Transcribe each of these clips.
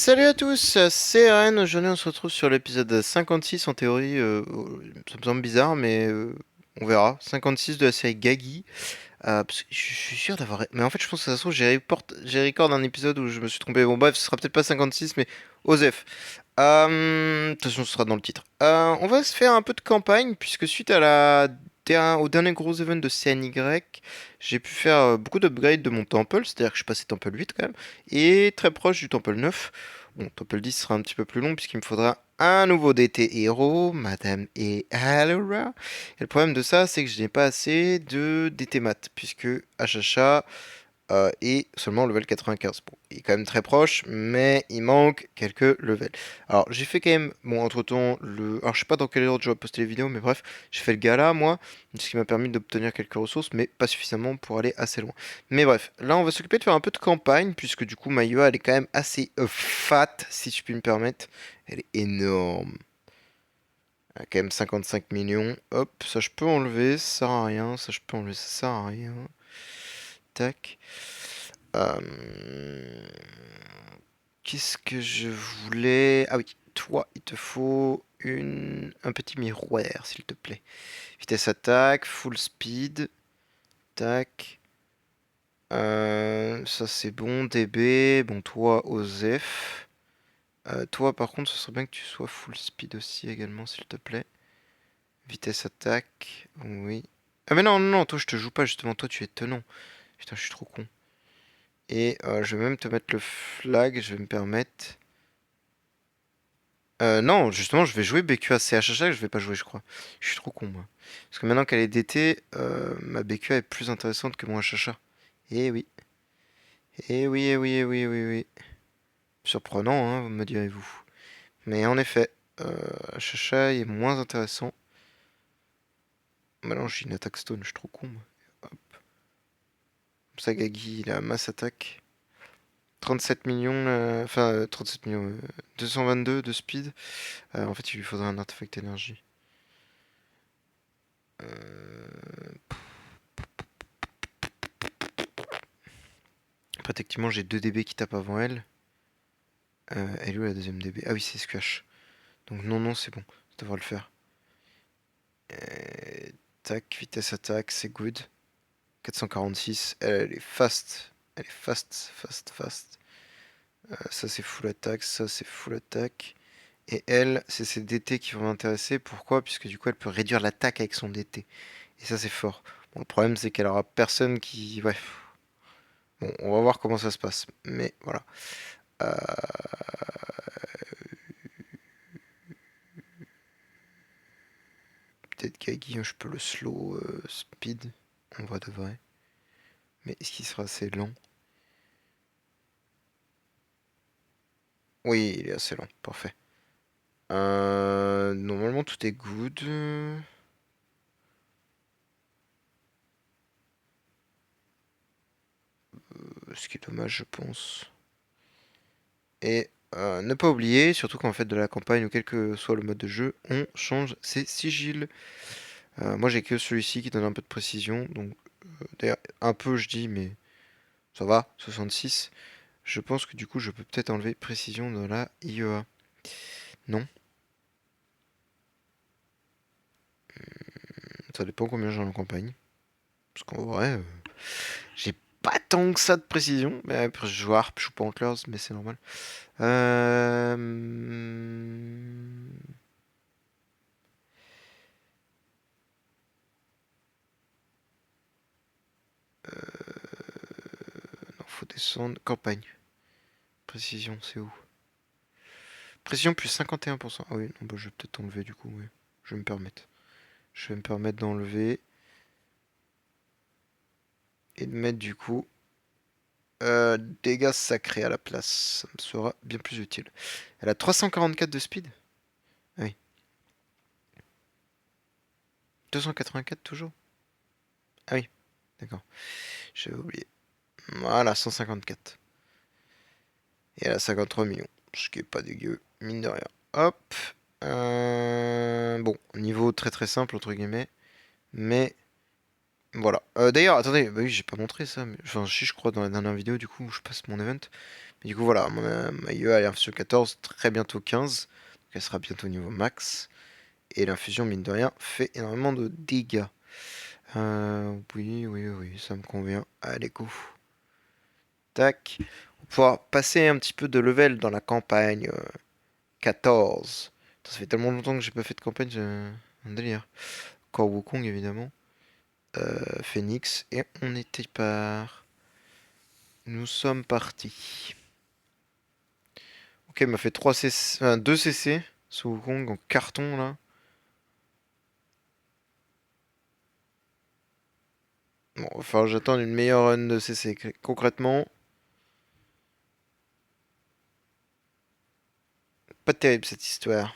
Salut à tous, c'est Ren. Aujourd'hui, on se retrouve sur l'épisode 56. En théorie, ça me semble bizarre, mais on verra. 56 de la série Gagi. Parce que je suis sûr d'avoir. Mais en fait, je pense que ça se trouve, j'ai record un épisode où je me suis trompé. Bon, bref, ce sera peut-être pas 56, mais Osef. De toute façon, ce sera dans le titre. On va se faire un peu de campagne, puisque suite à au dernier gros event de CNY, j'ai pu faire beaucoup d'upgrades de mon temple, c'est-à-dire que je suis passé temple 8 quand même, et très proche du temple 9. Bon, temple 10 sera un petit peu plus long, puisqu'il me faudra un nouveau DT héros, Madame et Alora. Et le problème de ça, c'est que je n'ai pas assez de DT mat, puisque Achacha et seulement level 95. Bon, il est quand même très proche, mais il manque quelques levels. Alors, j'ai fait quand même, bon, entre-temps, alors je sais pas dans quelle ordre je vais poster les vidéos, mais bref, j'ai fait le gala, moi, ce qui m'a permis d'obtenir quelques ressources, mais pas suffisamment pour aller assez loin. Mais bref, là, on va s'occuper de faire un peu de campagne, puisque du coup, ma UA, elle est quand même assez fat, si je puis me permettre. Elle est énorme. Elle a quand même 55 millions. Hop, ça je peux enlever, ça sert à rien. Ça je peux enlever, ça sert à rien. Tac. Euh, Qu'est-ce que je voulais? Ah oui, toi, il te faut un petit miroir, s'il te plaît. Vitesse attaque, full speed. Tac. Ça c'est bon. DB. Bon, toi, Osef. Toi, par contre, ce serait bien que tu sois full speed aussi également, s'il te plaît. Vitesse attaque. Oui. Ah mais non, non, non, toi je te joue pas justement, toi tu es tenant. Putain, je suis trop con. Et je vais même te mettre le flag, je vais me permettre. Non, justement, je vais jouer BQA CHH, je vais pas jouer, je crois. Je suis trop con, moi. Parce que maintenant qu'elle est DT, ma BQA est plus intéressante que mon HHA. Eh oui. Eh oui, eh oui, eh oui, eh oui, oui. Surprenant, hein, me direz-vous. Mais en effet, HHA est moins intéressant. Maintenant, j'ai une attaque stone, je suis trop con, moi. Hop. Comme ça, Gagi, il a masse attaque. 37 millions, enfin 37 millions, 222 de speed. En fait, il lui faudrait un artefact énergie. Après, techniquement, j'ai 2 DB qui tapent avant elle. Elle est où la deuxième DB? Ah oui, c'est Squash. Donc non, non, c'est bon. Ça devrait le faire. Tac, vitesse attaque, c'est good. 446. Elle est fast. Elle est fast, fast, fast. Ça, c'est full attaque. Ça, c'est full attaque. Et elle, c'est ses DT qui vont m'intéresser. Pourquoi? Puisque du coup, elle peut réduire l'attaque avec son DT. Et ça, c'est fort. Bon, le problème, c'est qu'elle aura personne qui. Ouais. Bon, on va voir comment ça se passe. Mais voilà. Euh, Peut-être Gagi, je peux le slow speed. En vrai de vrai. Mais est-ce qu'il sera assez lent? Oui, il est assez lent. Parfait. Normalement, tout est good. Ce qui est dommage, je pense. Et ne pas oublier, surtout quand on fait de la campagne ou quel que soit le mode de jeu, on change ses sigils. Moi, j'ai que celui-ci qui donne un peu de précision. Donc, d'ailleurs, un peu, je dis, mais ça va, 66. Je pense que du coup, je peux peut-être enlever précision dans la IEA. Non, ça dépend combien j'ai en campagne. Parce qu'en vrai, j'ai pas tant que ça de précision. Mais après, je joue Harp, je joue pas Antlers, mais c'est normal. Euh... Non, faut descendre. Campagne. Précision, c'est où? Précision plus 51%. Ah oui, non, bah, je vais peut-être enlever du coup, oui. Je vais me permettre. Je vais me permettre d'enlever. Et de mettre du coup dégâts sacrés à la place. Ça me sera bien plus utile. Elle a 344 de speed? Ah oui. 284 toujours? Ah oui, d'accord. J'avais oublié. Voilà, 154. Et elle a 53 millions. Ce qui est pas dégueu, mine de rien. Hop. Bon, niveau très très simple, entre guillemets. Mais Voilà. D'ailleurs, attendez, bah oui, j'ai pas montré ça. Enfin, si, je crois, dans la dernière vidéo, du coup, où je passe mon event. Mais du coup, voilà, ma IE elle est infusion 14, très bientôt 15. Donc elle sera bientôt au niveau max. Et l'infusion, mine de rien, fait énormément de dégâts. Oui, oui, oui, ça me convient. Allez, go. Tac. On va pouvoir passer un petit peu de level dans la campagne 14. Putain, ça fait tellement longtemps que j'ai pas fait de campagne, j'ai un délire. Encore Wukong, évidemment. Phoenix. Et on était par... Nous sommes partis. Ok, il m'a fait 3 CC, enfin, 2 CC sous Wukong en carton là. Bon, il va falloir que j'attende une meilleure run de CC. Concrètement, pas terrible cette histoire.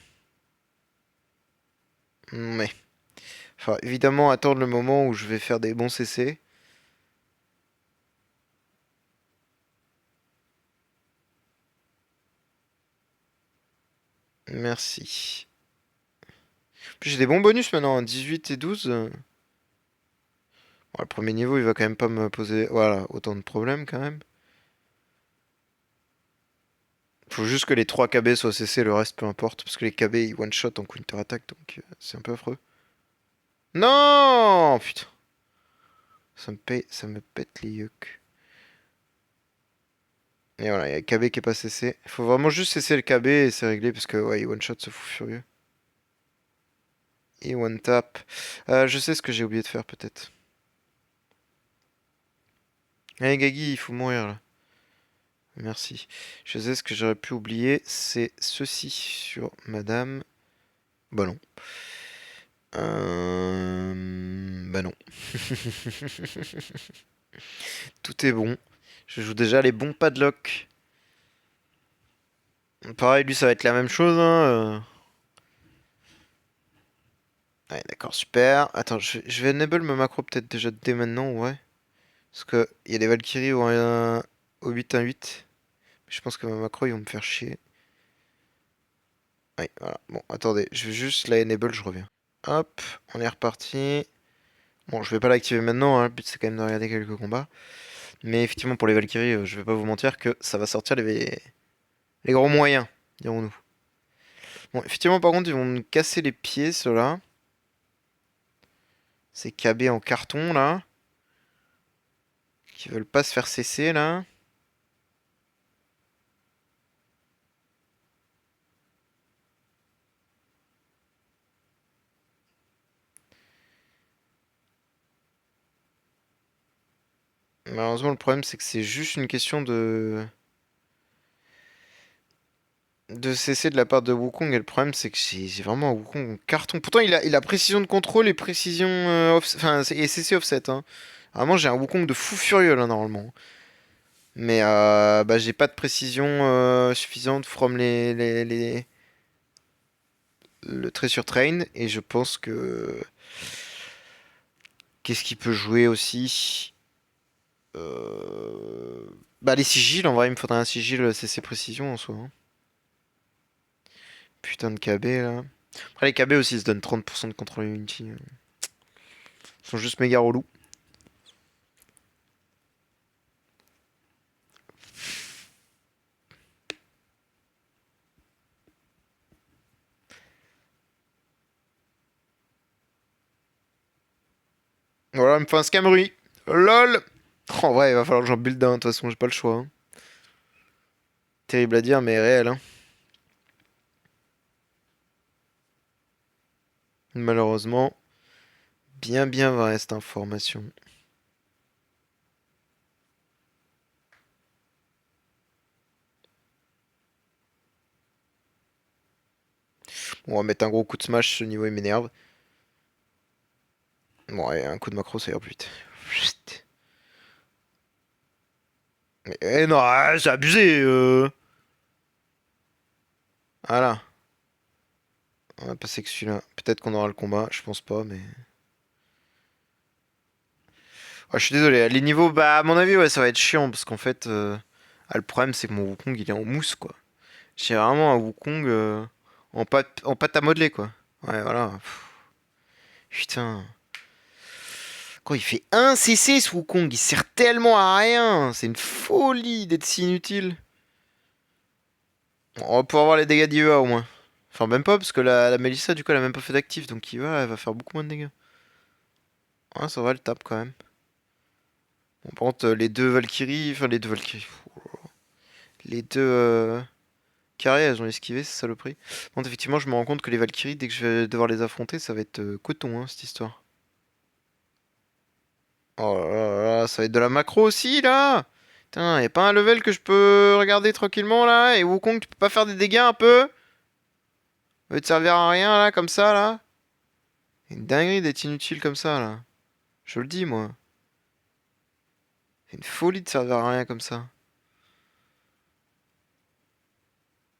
Mais, enfin, évidemment, attendre le moment où je vais faire des bons CC. Merci. Puis j'ai des bons bonus maintenant, hein, 18 et 12. Bon, le premier niveau, il va quand même pas me poser, voilà, autant de problèmes quand même. Faut juste que les 3 KB soient CC, le reste peu importe, parce que les KB ils one shot en counter attack, donc c'est un peu affreux. Non, putain, ça me pète les yeux. Et voilà, il y a le KB qui est pas cessé. Il faut vraiment juste cesser le KB et c'est réglé parce que ouais, il one shot ce fou furieux. Et one tap. Je sais ce que j'ai oublié de faire peut-être. Allez Gagi, il faut mourir là. Merci. Je sais ce que j'aurais pu oublier, c'est ceci sur Madame. Bah non. Bah non. Tout est bon. Je joue déjà les bons padlocks. Pareil, lui ça va être la même chose, hein. Ouais, d'accord, super. Attends, je vais enable ma macro peut-être déjà dès maintenant, ouais. Parce que il y a des Valkyries au 8-1-8. Je pense que ma macro, ils vont me faire chier. Ouais, voilà. Bon, attendez, je vais juste la enable, je reviens. Hop, on est reparti. Bon, je vais pas l'activer maintenant, hein, le but c'est quand même de regarder quelques combats. Mais effectivement, pour les Valkyries, je vais pas vous mentir que ça va sortir les gros moyens, dirons-nous. Bon, effectivement, par contre, ils vont me casser les pieds, ceux-là. Ces KB en carton, là. Qui veulent pas se faire cesser, là. Malheureusement, le problème, c'est que c'est juste une question de cesser de la part de Wukong. Et le problème, c'est que j'ai vraiment un Wukong en carton. Pourtant, il a précision de contrôle et précision enfin, et CC offset. Hein. Vraiment, j'ai un Wukong de fou furieux là, normalement. Mais bah, j'ai pas de précision suffisante from le Treasure Train. Et je pense que. Qu'est-ce qui peut jouer aussi Bah, les sigils, en vrai, il me faudrait un sigil CC précision en soi. Hein. Putain de KB là. Après, les KB aussi, ils se donnent 30% de contrôle Unity. Ils sont juste méga relous. Voilà, il me fait un scammery. LOL. En vrai, il va falloir que j'en build un. De toute façon, j'ai pas le choix. Hein. Terrible à dire, mais réel. Hein. Malheureusement, bien vraie cette information. Bon, on va mettre un gros coup de smash, ce niveau il m'énerve. Bon, ouais, un coup de macro, ça ira plus vite. Chut. Mais non, c'est abusé. Voilà. On va passer que celui-là. Peut-être qu'on aura le combat, je pense pas, mais. Ah, je suis désolé, les niveaux, bah à mon avis, ouais, ça va être chiant, parce qu'en fait, le problème c'est que mon Wukong il est en mousse, quoi. J'ai vraiment un Wukong en pâte à modeler, quoi. Ouais, voilà. Pff, putain. Quand il fait 1 CC ce Wukong, il sert tellement à rien. C'est une folie d'être si inutile. On va pouvoir avoir les dégâts d'Iva au moins. Enfin, même pas, parce que la Melissa, du coup, elle a même pas fait d'actif. Donc Iva, elle va faire beaucoup moins de dégâts. Ah, ça va, elle tape quand même. Bon, par contre, les deux Valkyries. Enfin, les deux Valkyries. Les deux carrés, elles ont esquivé, c'est saloperie. Bon, effectivement, je me rends compte que les Valkyries, dès que je vais devoir les affronter, ça va être coton, hein, cette histoire. Oh là là là, ça va être de la macro aussi, là! Putain, y'a pas un level que je peux regarder tranquillement, là? Et Wukong, tu peux pas faire des dégâts un peu? Au lieu de servir à rien, là, comme ça, là? C'est une dinguerie d'être inutile comme ça, là. Je le dis, moi. C'est une folie de servir à rien comme ça.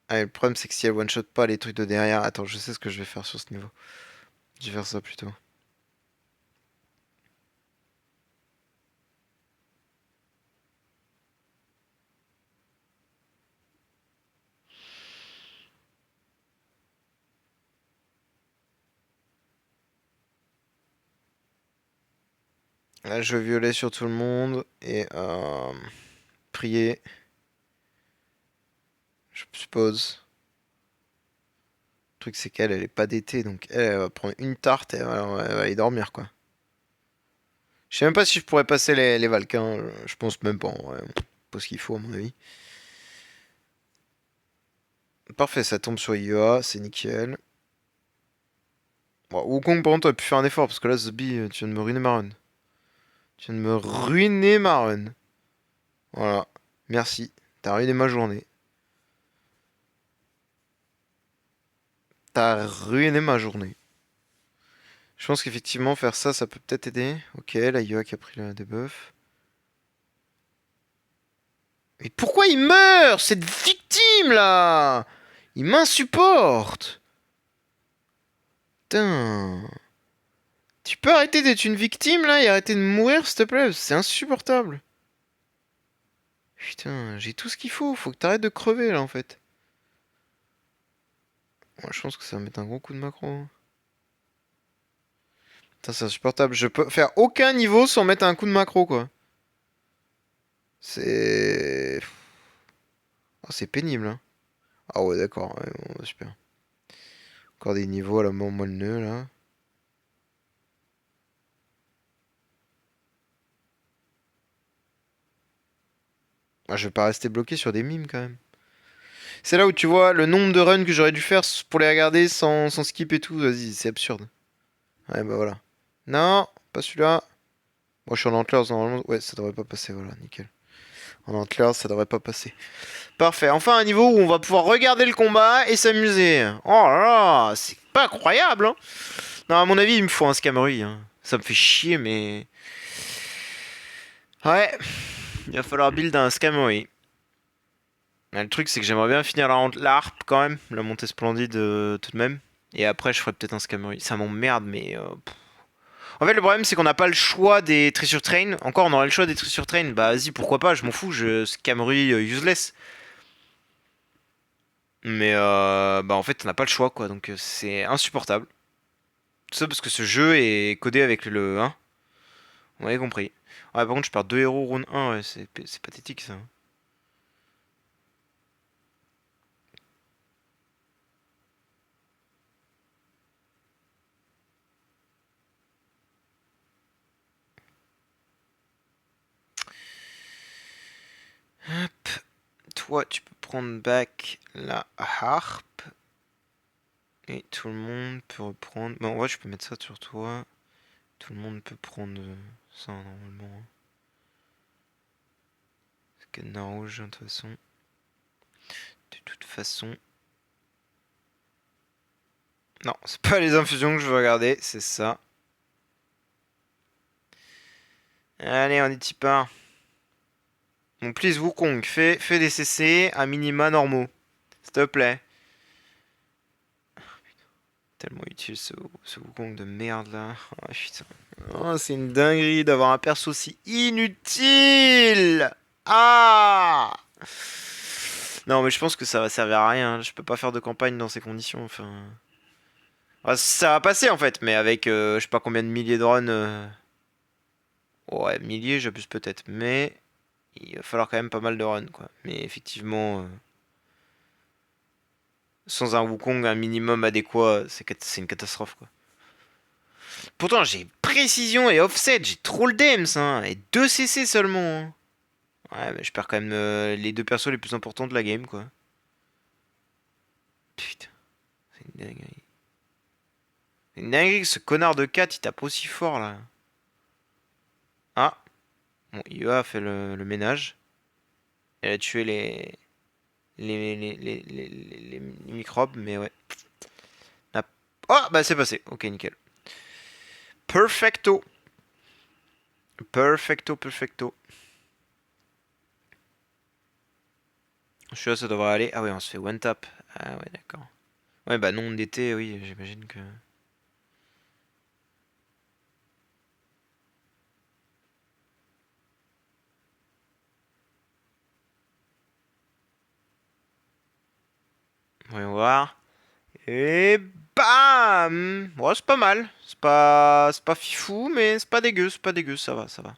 Ah, et le problème, c'est que si elle one-shot pas les trucs de derrière... Attends, je sais ce que je vais faire sur ce niveau. Je vais faire ça plutôt. Là, je vais violer sur tout le monde et prier, je suppose. Le truc, c'est qu'elle, elle est pas d'été, donc elle va prendre une tarte et elle va aller dormir, quoi. Je sais même pas si je pourrais passer les Valkyns, je pense même pas, en vrai. Pas ce qu'il faut, à mon avis. Parfait, ça tombe sur IEA, c'est nickel. Bon, Wukong, par contre, t'aurais pu faire un effort, parce que là, Zombie, tu viens de me ruiner ma run. Tu viens de me ruiner ma run. Voilà. Merci. T'as ruiné ma journée. T'as ruiné ma journée. Je pense qu'effectivement, faire ça, ça peut peut-être aider. Ok, la IEA qui a pris la debuff. Mais pourquoi il meurt, cette victime, là? Il m'insupporte. Putain. Tu peux arrêter d'être une victime, là, et arrêter de mourir, s'il te plaît? C'est insupportable. Putain, j'ai tout ce qu'il faut. Faut que t'arrêtes de crever, là, en fait. Moi, je pense que ça va mettre un gros coup de macro. Putain, c'est insupportable. Je peux faire aucun niveau sans mettre un coup de macro, quoi. C'est... Oh, c'est pénible, hein. Ah ouais, d'accord. Ouais, bon, super. Encore des niveaux à la mort moelle là. Ah, je vais pas rester bloqué sur des mimes, quand même. C'est là où tu vois le nombre de runs que j'aurais dû faire pour les regarder sans skip et tout. Vas-y, c'est absurde. Ouais, bah voilà. Non, pas celui-là. Moi, je suis en Antlers, normalement. Ouais, ça devrait pas passer, voilà, nickel. En Antlers, ça devrait pas passer. Parfait. Enfin, un niveau où on va pouvoir regarder le combat et s'amuser. Oh là là, c'est pas incroyable, hein. Non, à mon avis, il me faut un Scamory, hein. Ça me fait chier, mais... Ouais, il va falloir build un Scamory. Le truc, c'est que j'aimerais bien finir la harpe quand même, la montée splendide tout de même. Et après, je ferai peut-être un Scamory. Ça m'emmerde, mais... En fait, le problème, c'est qu'on n'a pas le choix des Treasure Train. Encore, on aurait le choix des Treasure Train. Bah, vas-y, pourquoi pas, je m'en fous, je Scamory useless. Mais, bah, en fait, on n'a pas le choix, quoi. Donc, c'est insupportable. Tout ça parce que ce jeu est codé avec le 1. On avait compris. Ouais, par contre, je perds 2 héros round 1, ouais, c'est pathétique, ça. Hop. Toi, tu peux prendre back la harpe. Et tout le monde peut reprendre... Bah, en vrai, je peux mettre ça sur toi. Tout le monde peut prendre ça, normalement. C'est cadenas rouge, de toute façon. De toute façon... Non, c'est pas les infusions que je veux regarder, c'est ça. Allez, on y part. Bon, please, Wukong, fais des CC à minima normaux. S'il te plaît. Tellement utile ce Wukong de merde là. Oh putain. Oh, c'est une dinguerie d'avoir un perso aussi inutile. Ah. Non mais je pense que ça va servir à rien. Je peux pas faire de campagne dans ces conditions. Enfin, ah, ça va passer en fait, mais avec je sais pas combien de milliers de runs. Ouais, milliers, j'abuse peut-être, mais il va falloir quand même pas mal de runs, quoi. Mais effectivement, sans un Wukong, un minimum adéquat, c'est une catastrophe, quoi. Pourtant, j'ai précision et offset, j'ai trop le DEMS, hein, et 2 CC seulement, hein. Ouais, mais je perds quand même les deux persos les plus importants de la game, quoi. Putain, c'est une dinguerie. C'est une dinguerie que ce connard de 4 il tape aussi fort, là. Ah, bon, IEA a fait le ménage. Elle a tué les microbes, mais ouais. Ah, oh, bah c'est passé. Ok, nickel. Perfecto. Perfecto, perfecto. Je suis là, ça devrait aller. Ah ouais, on se fait one tap. Ah ouais, d'accord. Ouais, bah non d'été, oui, j'imagine que... Voyons voir. Et bam! Ouais, c'est pas mal. C'est pas fifou, mais c'est pas dégueu, c'est pas dégueu, ça va, ça va.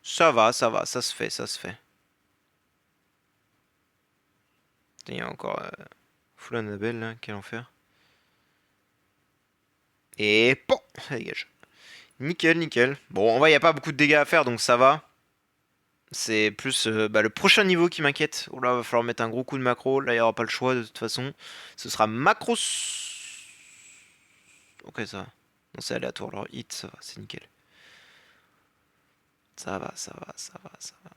Ça va, ça va, ça se fait, ça se fait. Putain, il y a encore Full Annabelle, là, quel enfer. Et bon, ça dégage. Nickel, nickel. Bon, en vrai, il n'y a pas beaucoup de dégâts à faire, donc ça va. C'est plus bah, le prochain niveau qui m'inquiète. Oh là, va falloir mettre un gros coup de macro. Là, il n'y aura pas le choix de toute façon. Ce sera macro. Ok, ça va. Non, c'est aléatoire. Alors, hit, ça va, c'est nickel. Ça va, ça va, ça va, ça va.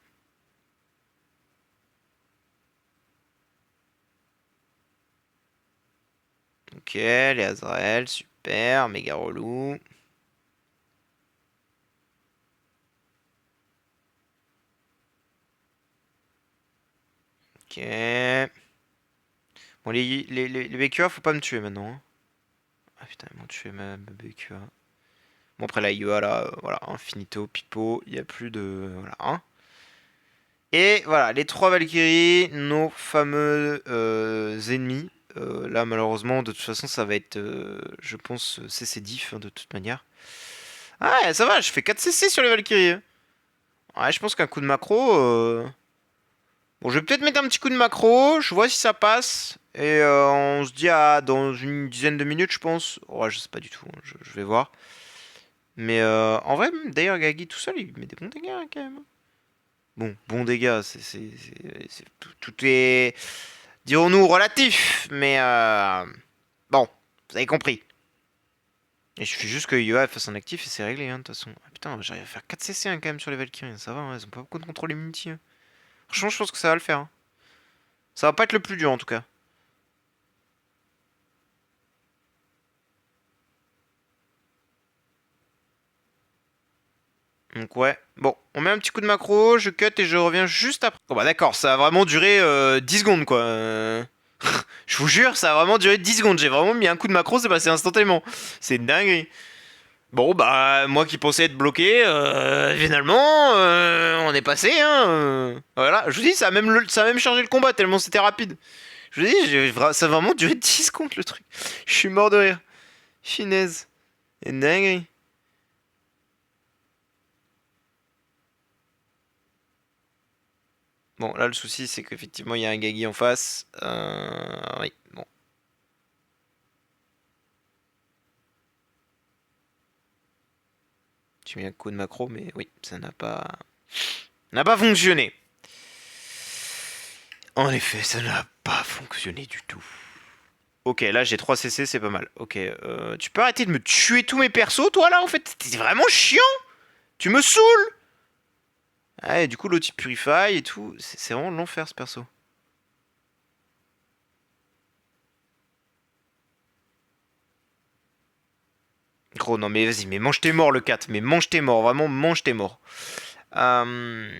Ok, les Azrael, super, méga relou. Ok. Bon, les BQA, faut pas me tuer maintenant, hein. Ah putain, ils m'ont tué ma BQA. Bon, après la IEA, là, voilà, infinito, pipo, il n'y a plus de. Voilà, hein. Et voilà, les trois Valkyries, nos fameux ennemis. Là, malheureusement, de toute façon, ça va être, je pense, CC diff, hein, de toute manière. Ah, ouais, ça va, je fais 4 CC sur les Valkyries, hein. Ouais, je pense qu'un coup de macro. Bon, je vais peut-être mettre un petit coup de macro, je vois si ça passe. Et on se dit à dans une dizaine de minutes, je pense. Ouais, je sais pas du tout, hein, je vais voir. Mais en vrai, d'ailleurs, Gagi tout seul, il met des bons dégâts, hein, quand même. Bon, bons dégâts, tout est, dirons-nous, relatif. Mais bon, vous avez compris. Et je fais juste que UA fasse un actif et c'est réglé, hein, de toute façon. Ah, putain, j'arrive à faire 4 CC hein, quand même sur les Valkyries, ça va, hein, elles ont pas beaucoup de contrôle immunity, hein. Franchement, je pense que ça va le faire, hein. Ça va pas être le plus dur en tout cas. Donc ouais, bon, on met un petit coup de macro, je cut et je reviens juste après. Bon bah d'accord, ça a vraiment duré 10 secondes quoi. Je vous jure, ça a vraiment duré 10 secondes. J'ai vraiment mis un coup de macro, c'est passé instantanément. C'est dingue. Bon bah moi qui pensais être bloqué, finalement on est passé hein. Voilà, je vous dis ça a même chargé le combat tellement c'était rapide. Je vous dis, ça a vraiment duré 10 secondes le truc. Je suis mort de rire. Finesse. C'est dingue. Bon, là, le souci, c'est qu'effectivement, il y a un Gagi en face. Oui, bon. J'ai mis un coup de macro, mais oui, ça n'a pas fonctionné. En effet, ça n'a pas fonctionné du tout. Ok, là, j'ai 3 CC, c'est pas mal. Ok, tu peux arrêter de me tuer tous mes persos, toi, là, en fait? T'es vraiment chiant! Tu me saoules! Ah, et du coup, l'autre, il purify et tout. C'est vraiment l'enfer, ce perso. Gros, non, mais vas-y, mais mange tes morts, le 4. Mais mange tes morts, vraiment, mange tes morts. Euh...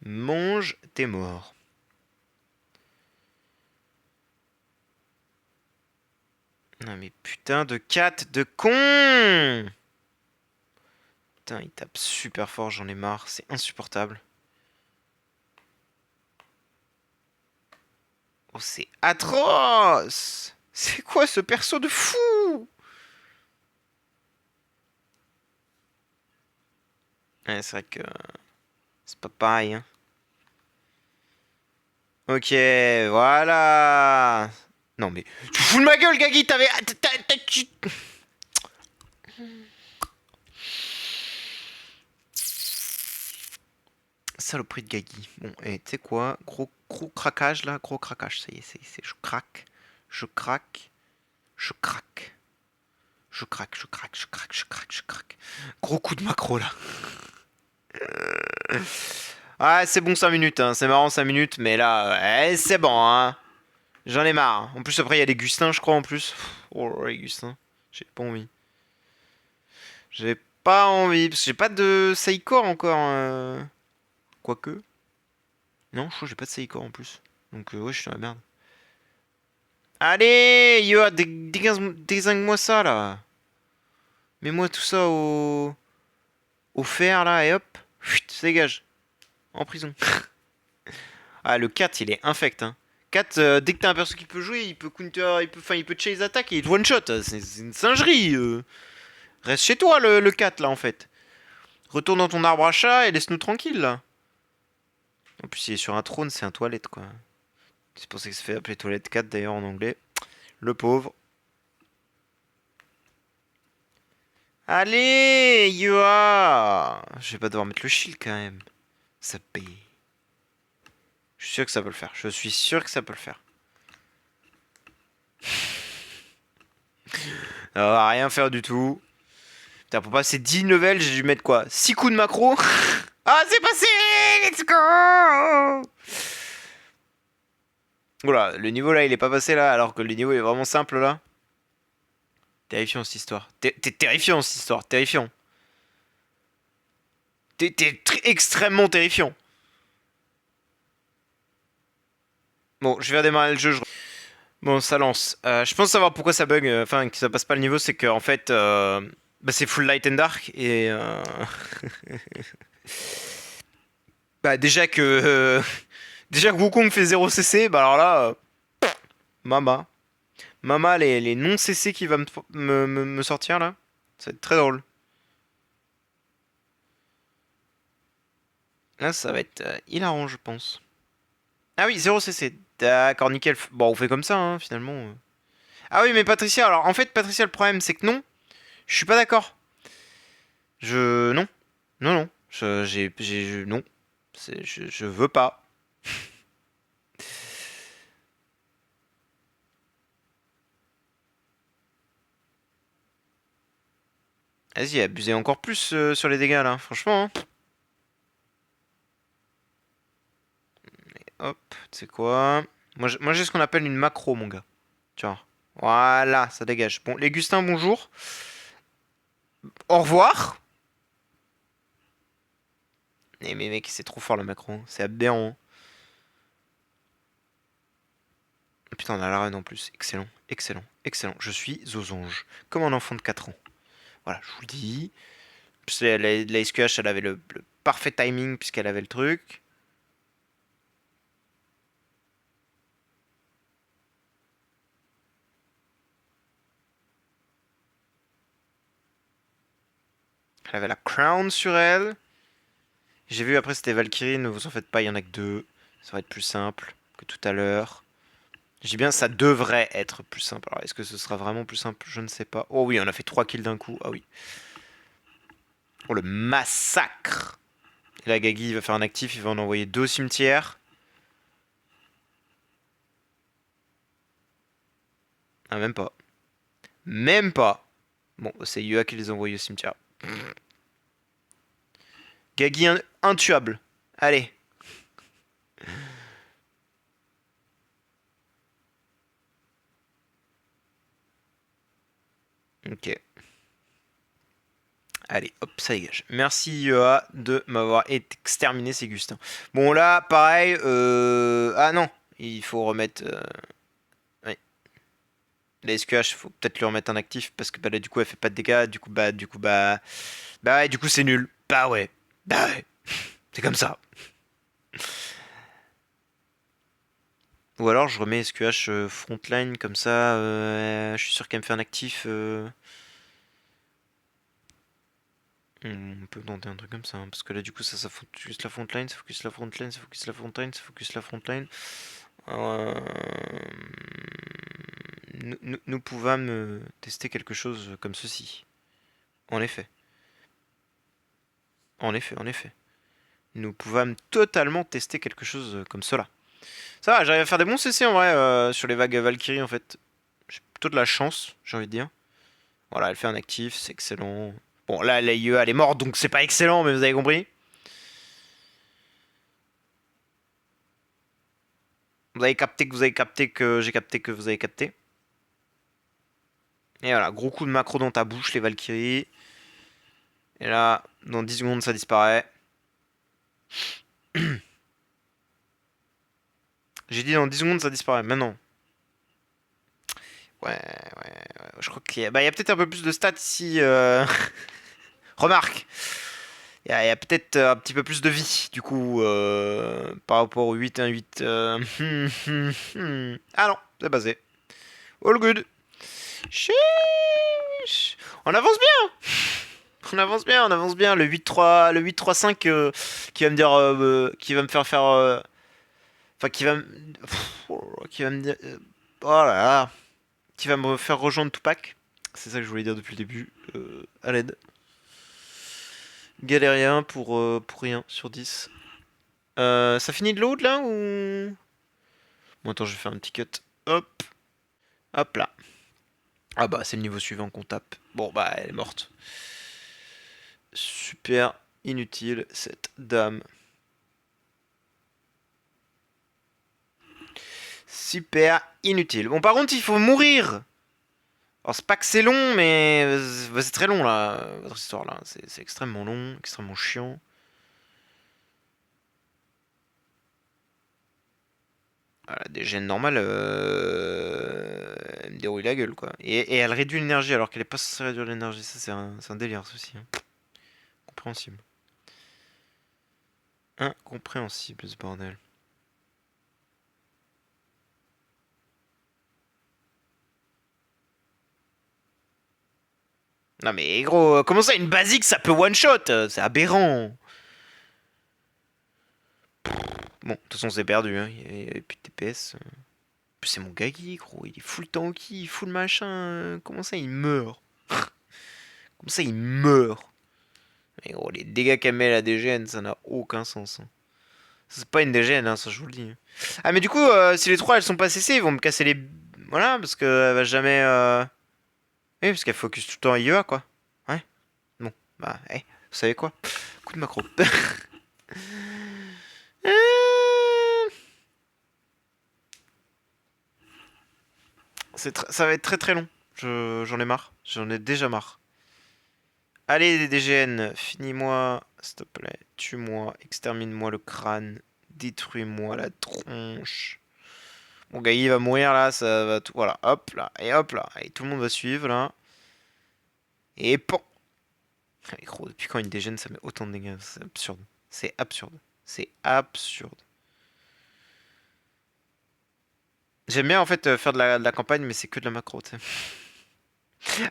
Mange tes morts. Non mais putain de cat de con! Putain, il tape super fort, j'en ai marre, c'est insupportable. Oh, c'est atroce! C'est quoi ce perso de fou? Ouais, c'est vrai que c'est pas pareil, hein. Ok, voilà. Non mais tu fous de ma gueule, Gaggy, t'avais... Saloperie de Gaggy. Bon, et tu sais quoi? Gros craquage là, gros craquage. Ça y est, je craque. Je craque. Je craque. Je craque, je craque, je craque, je craque, je craque. Gros coup de macro là. Ah, c'est bon 5 minutes, hein. C'est marrant 5 minutes, mais là, c'est bon, hein. J'en ai marre. En plus, après, il y a les Gustins, je crois, en plus. Oh, les Gustins. J'ai pas envie. J'ai pas envie, parce que j'ai pas de Saicor encore. Quoique. Non, je crois que j'ai pas de Saicor en plus. Donc, ouais, je suis dans la merde. Allez, yo, dégaine-moi ça, là. Mets-moi tout ça au fer, là, et hop. Chut, ça dégage. En prison. Ah, le 4, il est infect, hein. 4, dès que t'as un perso qui peut jouer, il peut counter, il peut chase attack et il te one shot. C'est une singerie. Reste chez toi, le 4, là, en fait. Retourne dans ton arbre à chat et laisse-nous tranquille, là. En plus, il est sur un trône, c'est un toilette, quoi. C'est pour ça qu'il se fait appeler toilette 4, d'ailleurs, en anglais. Le pauvre. Allez, Yoa! Je vais pas devoir mettre le shield, quand même. Ça paye. Je suis sûr que ça peut le faire. Je suis sûr que ça peut le faire. Ça va rien faire du tout. Putain, pour passer 10 levels, j'ai dû mettre quoi? 6 coups de macro? Ah, c'est passé! Let's go! Oula, le niveau là, il est pas passé là, alors que le niveau est vraiment simple là. Terrifiant cette histoire. T'es terrifiant cette histoire, terrifiant. T'es extrêmement terrifiant. Bon, je vais démarrer le jeu. Bon, ça lance. Je pense savoir pourquoi ça bug, enfin, que ça passe pas le niveau, c'est qu'en fait, bah, c'est full light and dark et. Bah, déjà que Wukong fait 0 CC, bah alors là. Mama. Mama, les non CC qui va me sortir là. Ça va être très drôle. Là, ça va être hilarant, je pense. Ah oui, 0 CC. D'accord, nickel. Bon, on fait comme ça, hein, finalement. Ah oui, mais Patricia, alors en fait, Patricia, le problème, c'est que non, je suis pas d'accord. Non. Non, non. Non. Je veux pas. Vas-y, abusez encore plus sur les dégâts, là. Franchement, hein. Hop, tu sais quoi? Moi j'ai ce qu'on appelle une macro, mon gars. Tu vois. Voilà, ça dégage. Bon, les Gustins, bonjour. Au revoir. Mais mec, c'est trop fort le macro, hein. C'est aberrant, hein. Putain, on a la run en plus. Excellent, excellent, excellent. Je suis aux anges. Comme un enfant de 4 ans. Voilà, je vous le dis. La SQH, elle avait le parfait timing puisqu'elle avait le truc. Elle avait la crown sur elle. J'ai vu après c'était Valkyrie, ne vous en faites pas, il y en a que deux. Ça va être plus simple que tout à l'heure. Je dis bien ça devrait être plus simple. Alors est-ce que ce sera vraiment plus simple? Je ne sais pas. Oh oui, on a fait 3 kills d'un coup. Ah oui. Oh le massacre. Et là Gaggy il va faire un actif, il va en envoyer 2 au cimetière. Ah même pas. Même pas. Bon, c'est Yua qui les a envoyés au cimetière. Gaggy intuable. Allez. Ok. Allez, hop, ça dégage. Merci IEA de m'avoir exterminé ces Gustins. Bon, là, pareil. Ah non, il faut remettre... Oui. La SQH, faut peut-être lui remettre un actif parce que bah, là, du coup, elle fait pas de dégâts. Bah ouais, du coup, c'est nul. Bah ouais. Bah ouais. C'est comme ça. Ou alors, je remets SQH frontline comme ça. Je suis sûr qu'elle me fait un actif. On peut tenter un truc comme ça, hein, parce que là du coup ça focus la frontline, ça focus la frontline, ça focus la frontline, ça focus la frontline. Euh, nous pouvons tester quelque chose comme ceci. En effet, en effet. Nous pouvons totalement tester quelque chose comme cela. Ça va, j'arrive à faire des bons CC en vrai sur les vagues Valkyrie en fait. J'ai plutôt de la chance, j'ai envie de dire. Voilà, elle fait un actif, c'est excellent. Bon là la IE elle est morte donc c'est pas excellent mais vous avez compris. Vous avez capté que vous avez capté que j'ai capté que vous avez capté. Et voilà, gros coup de macro dans ta bouche, les Valkyries. Et là, dans 10 secondes, ça disparaît. J'ai dit dans 10 secondes, ça disparaît. Maintenant. Ouais. Je crois qu'il y a, bah, il y a peut-être un peu plus de stats ici. Remarque. Il y a peut-être un petit peu plus de vie, du coup, par rapport au 8-1-8. Ah non, c'est basé. All good. Chiche. On avance bien. On avance bien. Le 8-3, le 8-3-5 qui va me dire, qui va me faire, enfin qui va me dire, oh là là, qui va me faire rejoindre Tupac. C'est ça que je voulais dire depuis le début. À l'aide. Galérien pour rien sur 10. Ça finit de l'autre là ou... Bon attends, je vais faire un petit cut. Hop, hop là. Ah bah c'est le niveau suivant qu'on tape. Bon bah elle est morte. Super inutile cette dame. Super inutile. Bon par contre il faut mourir. Alors c'est pas que c'est long mais c'est très long là, votre histoire là. C'est extrêmement long, extrêmement chiant. Voilà, des gènes normales, elle me dérouille la gueule quoi. Et elle réduit l'énergie alors qu'elle est pas censée réduire l'énergie. Ça c'est un délire ceci. Hein. Compréhensible. Incompréhensible ce bordel. Non mais gros, comment ça une basique ça peut one shot? C'est aberrant. Bon, de toute façon c'est perdu, hein. Il y avait plus de TPS. C'est mon Gagi gros, il est full tanky, full machin. Comment ça il meurt? Comment ça il meurt? Mais gros, les dégâts qu'elle met la DGN, ça n'a aucun sens. Hein. C'est pas une DGN, hein, ça je vous le dis. Hein. Ah mais du coup, si les trois elles sont pas CC, ils vont me casser les... Voilà, parce qu'elle va jamais... Oui, parce qu'elle focus tout le temps à IEA, quoi. Ouais. Bon, bah, vous savez quoi? Coup de macro. Euh, ça va être très très long. J'en ai marre. J'en ai déjà marre. Allez, les DGN, finis-moi, s'il te plaît. Tue-moi, extermine-moi le crâne, détruis-moi la tronche. Mon gars, il va mourir là, ça va tout. Voilà, hop là, et hop là. Et tout le monde va suivre là. Et pan! Allez, gros, depuis quand une DGN ça met autant de dégâts? C'est absurde. C'est absurde. C'est absurde. J'aime bien en fait faire de la campagne, mais c'est que de la macro, tu sais.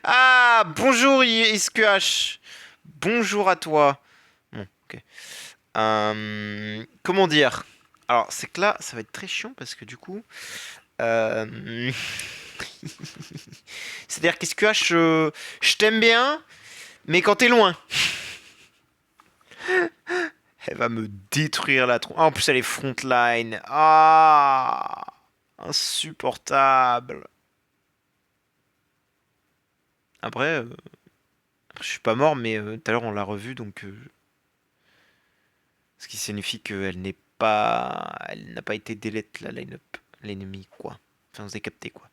Ah, bonjour ISQH. Bonjour à toi. Bon, ok. Comment dire? Alors, c'est que là, ça va être très chiant parce que du coup, euh, c'est-à-dire qu'ISQH, je t'aime bien, mais quand t'es loin, elle va me détruire la tronche. Ah, en plus, elle est frontline. Ah, insupportable. Après, je suis pas mort, mais tout à l'heure on l'a revu, donc ce qui signifie qu'elle n'est pas, elle n'a pas été delete la line-up, l'ennemi quoi. Enfin, vous avez capté quoi.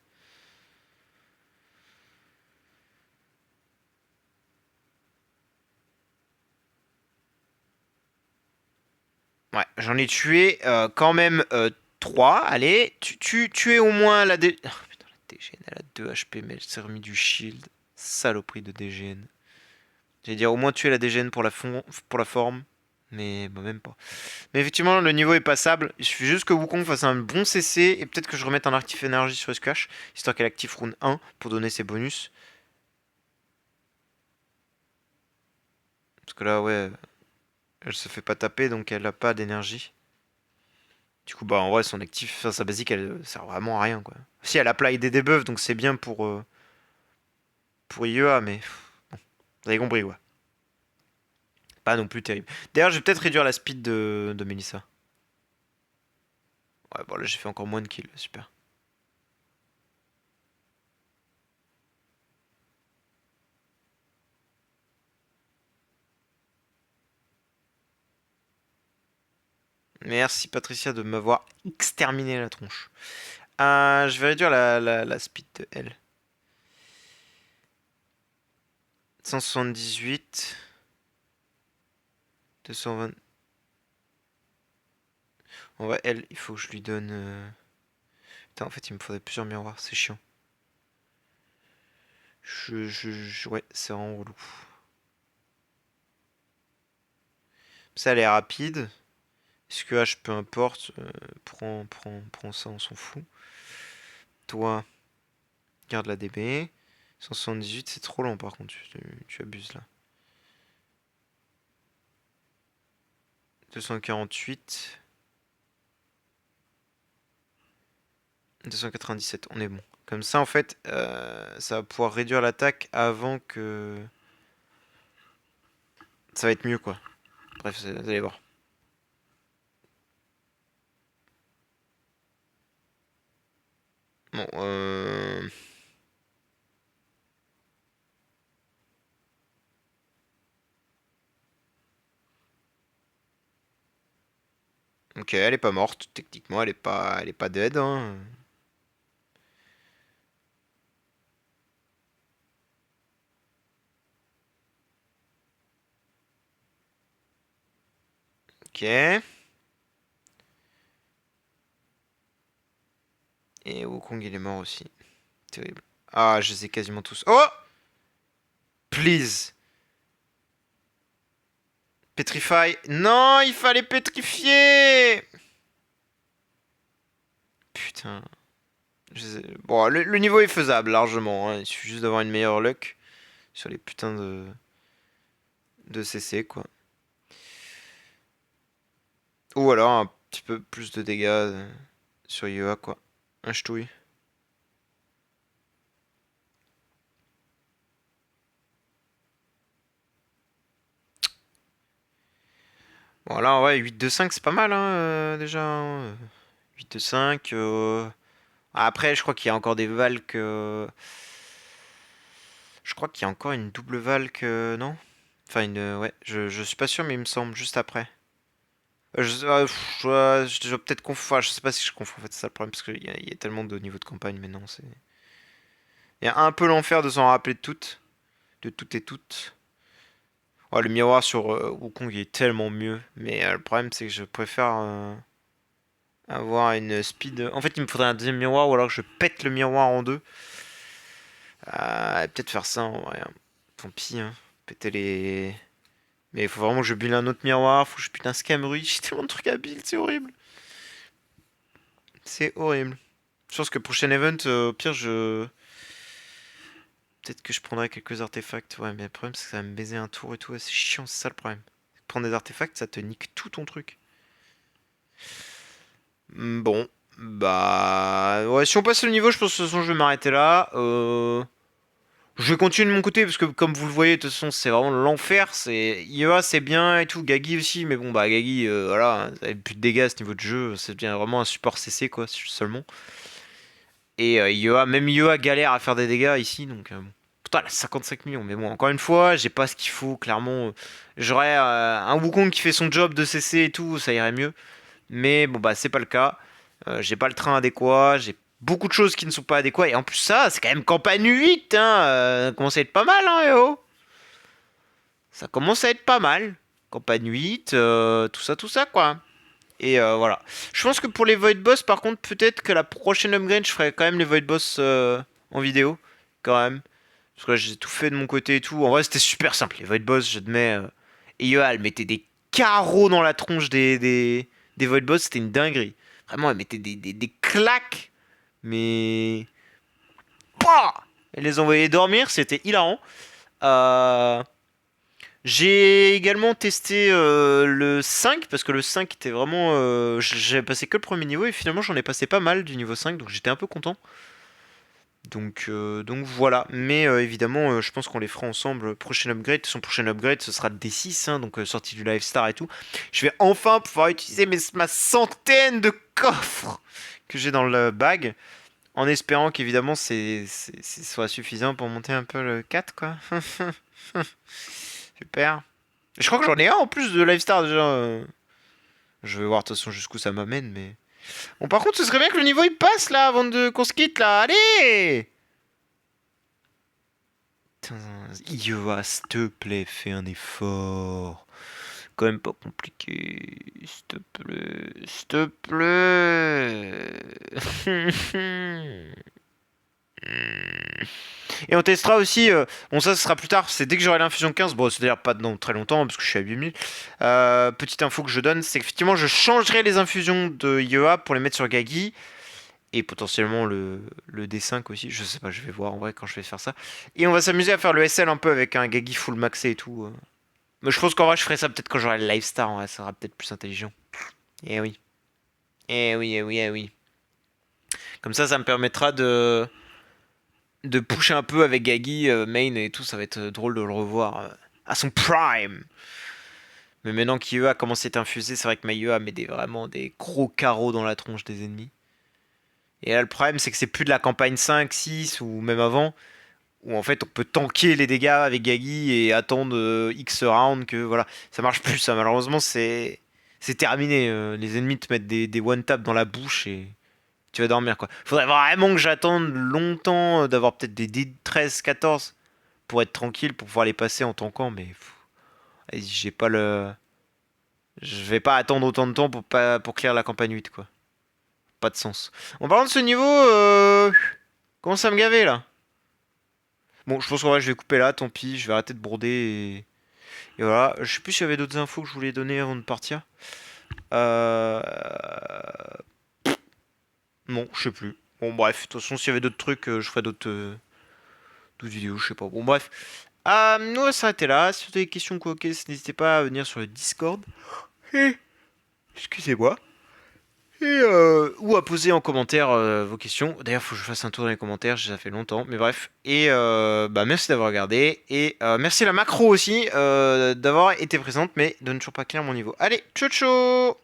Ouais, j'en ai tué quand même 3. Allez, tu es au moins la D... Oh, putain, la DGN, elle a 2 HP, mais elle s'est remis du shield. Saloperie de DGN. J'allais dire, au moins tuer la DGN pour la forme. Mais bah, même pas. Mais effectivement, le niveau est passable. Il suffit juste que Wukong fasse un bon CC. Et peut-être que je remette un Active Energy sur Squash. Histoire qu'elle active Rune 1 pour donner ses bonus. Parce que là, ouais, elle se fait pas taper. Donc elle a pas d'énergie. Du coup, bah en vrai, son actif, enfin, sa basique, elle sert vraiment à rien, quoi. Si, elle apply des debuffs, donc c'est bien pour IEA, mais bon, vous avez compris, quoi. Pas non plus terrible. D'ailleurs, je vais peut-être réduire la speed de Melissa. Ouais, bon, là, j'ai fait encore moins de kills, super. Merci, Patricia, de m'avoir exterminé la tronche. Je vais réduire la speed de elle. 178. 220. En vrai, elle, il faut que je lui donne... Putain, en fait, il me faudrait plusieurs miroirs, c'est chiant. Ouais, c'est vraiment relou. Ça, elle est rapide. Est-ce que H, peu importe, prends ça, on s'en fout. Toi, garde la DB. 178, c'est trop long par contre, tu abuses là. 248. 297, on est bon. Comme ça, en fait, ça va pouvoir réduire l'attaque avant que... Ça va être mieux, quoi. Bref, vous allez voir. Bon, Ok, elle est pas morte. Techniquement, elle est pas dead, hein. Ok. Et Wukong, il est mort aussi. Terrible. Ah, je les ai quasiment tous. Oh! Please! Petrify. Non, il fallait pétrifier! Putain. Bon, le niveau est faisable largement, hein. Il suffit juste d'avoir une meilleure luck sur les putains de CC, quoi. Ou alors un petit peu plus de dégâts sur IEA, quoi. Un ch'touille. Bon, là, ouais, 8-2-5, c'est pas mal, hein, déjà, hein. 8-2-5. Après, je crois qu'il y a encore des valques. Je crois qu'il y a encore une double valque, non? Enfin, ouais, je suis pas sûr, mais il me semble, juste après. Je dois peut-être confondre. Enfin, je sais pas si je confonds, en fait, c'est ça le problème, parce qu'il y a tellement de niveaux de campagne maintenant. Il y a un peu l'enfer de s'en rappeler de toutes et toutes. Ouais, le miroir sur Wukong il est tellement mieux, mais le problème c'est que je préfère avoir une speed. En fait, il me faudrait un deuxième miroir ou alors que je pète le miroir en deux. Peut-être faire ça en vrai, hein. Tant pis, hein. Péter les. Mais il faut vraiment que je build un autre miroir, faut que je build un Scamruy. J'ai tellement de trucs à build, c'est horrible. C'est horrible. Je pense que prochain event, au pire, peut-être que je prendrai quelques artefacts. Ouais, mais le problème, c'est que ça va me baiser un tour et tout. Ouais, c'est chiant, c'est ça le problème. Prendre des artefacts, ça te nique tout ton truc. Bon. Bah. Ouais, si on passe le niveau, je pense que de toute façon, je vais m'arrêter là. Je vais continuer de mon côté parce que comme vous le voyez, de toute façon c'est vraiment l'enfer. C'est IEA c'est bien et tout, Gagi aussi, mais bon bah Gagi voilà, elle a plus de dégâts à ce niveau de jeu, c'est devient vraiment un support CC quoi seulement. Et IEA, même IEA galère à faire des dégâts ici donc bon. Putain, elle a 55 millions, mais bon encore une fois, j'ai pas ce qu'il faut clairement. J'aurais un Wukong qui fait son job de CC et tout, ça irait mieux. Mais bon bah c'est pas le cas. J'ai pas le train adéquat, j'ai beaucoup de choses qui ne sont pas adéquates. Et en plus ça, c'est quand même campagne 8, hein. Ça commence à être pas mal, hein, eh oh. Ça commence à être pas mal. Campagne 8, tout ça, quoi. Et voilà. Je pense que pour les Void Boss, par contre, peut-être que la prochaine upgrade, je ferai quand même les Void Boss en vidéo. Quand même. Parce que là, j'ai tout fait de mon côté et tout. En vrai, c'était super simple. Les Void Boss, j'admets. Et Yoa, elle mettait des carreaux dans la tronche des Void Boss. C'était une dinguerie. Vraiment, elle mettait des claques. Mais. Pouah, elle les envoyait dormir. C'était hilarant. Euh. J'ai également testé le 5 parce que le 5 était vraiment. J'avais passé que le premier niveau et finalement j'en ai passé pas mal du niveau 5 donc j'étais un peu content. Donc voilà. Mais évidemment, je pense qu'on les fera ensemble. Prochain upgrade, son prochain upgrade ce sera le D6, hein, donc sortie du Live Star et tout. Je vais enfin pouvoir utiliser ma centaine de coffres que j'ai dans le bag en espérant qu'évidemment c'est soit suffisant pour monter un peu le 4 quoi. Super. Je crois que j'en ai un en plus de Lifestar déjà. Je vais voir de toute façon jusqu'où ça m'amène, mais. Bon, par contre, ce serait bien que le niveau il passe là avant de qu'on se quitte là. Allez! Putain, Iowa, s'il te plaît, fais un effort. Quand même pas compliqué. S'il te plaît. S'il te plaît. Et on testera aussi, bon ça ce sera plus tard, c'est dès que j'aurai l'infusion 15, bon c'est d'ailleurs pas dans très longtemps parce que je suis à 8000. Petite info que je donne, c'est qu'effectivement je changerai les infusions de Yoa pour les mettre sur Gagi. Et potentiellement le D5 aussi, je sais pas, je vais voir en vrai quand je vais faire ça. Et on va s'amuser à faire le SL un peu avec un Gagi full maxé et tout. Mais je pense qu'en vrai je ferai ça peut-être quand j'aurai le Lifestar, en vrai, ça sera peut-être plus intelligent. Eh oui. Eh oui, eh oui, eh oui. Comme ça me permettra de pusher un peu avec Gagi, main et tout, ça va être drôle de le revoir à son prime. Mais maintenant qu'IEA a commencé à infuser, c'est vrai que ma IEA met vraiment des gros carreaux dans la tronche des ennemis. Et là, le problème, c'est que c'est plus de la campagne 5, 6 ou même avant, où en fait on peut tanker les dégâts avec Gagi et attendre X rounds que voilà. Ça marche plus, ça, malheureusement, c'est terminé. Les ennemis te mettent des one-tap dans la bouche et tu vas dormir quoi. Faudrait vraiment que j'attende longtemps d'avoir peut-être des D13, 14 pour être tranquille, pour pouvoir les passer en tankant, mais j'ai pas le. Je vais pas attendre autant de temps pour clear la campagne 8 quoi. Pas de sens. En parlant de ce niveau, commence à me gaver là. Bon, je pense qu'en vrai je vais couper là, tant pis, je vais arrêter de broder et voilà. Je sais plus s'il y avait d'autres infos que je voulais donner avant de partir. Euh... Non, je sais plus. Bon bref, de toute façon s'il y avait d'autres trucs, je ferai d'autres vidéos, je sais pas. Bon bref. Nous on va s'arrêter là. Si vous avez des questions quoi, n'hésitez pas à venir sur le Discord. Et... Excusez-moi. Ou à poser en commentaire vos questions. D'ailleurs, faut que je fasse un tour dans les commentaires, ça fait longtemps, mais bref. Et merci d'avoir regardé. Et merci à la macro aussi d'avoir été présente, mais de ne toujours pas clair mon niveau. Allez, ciao ciao!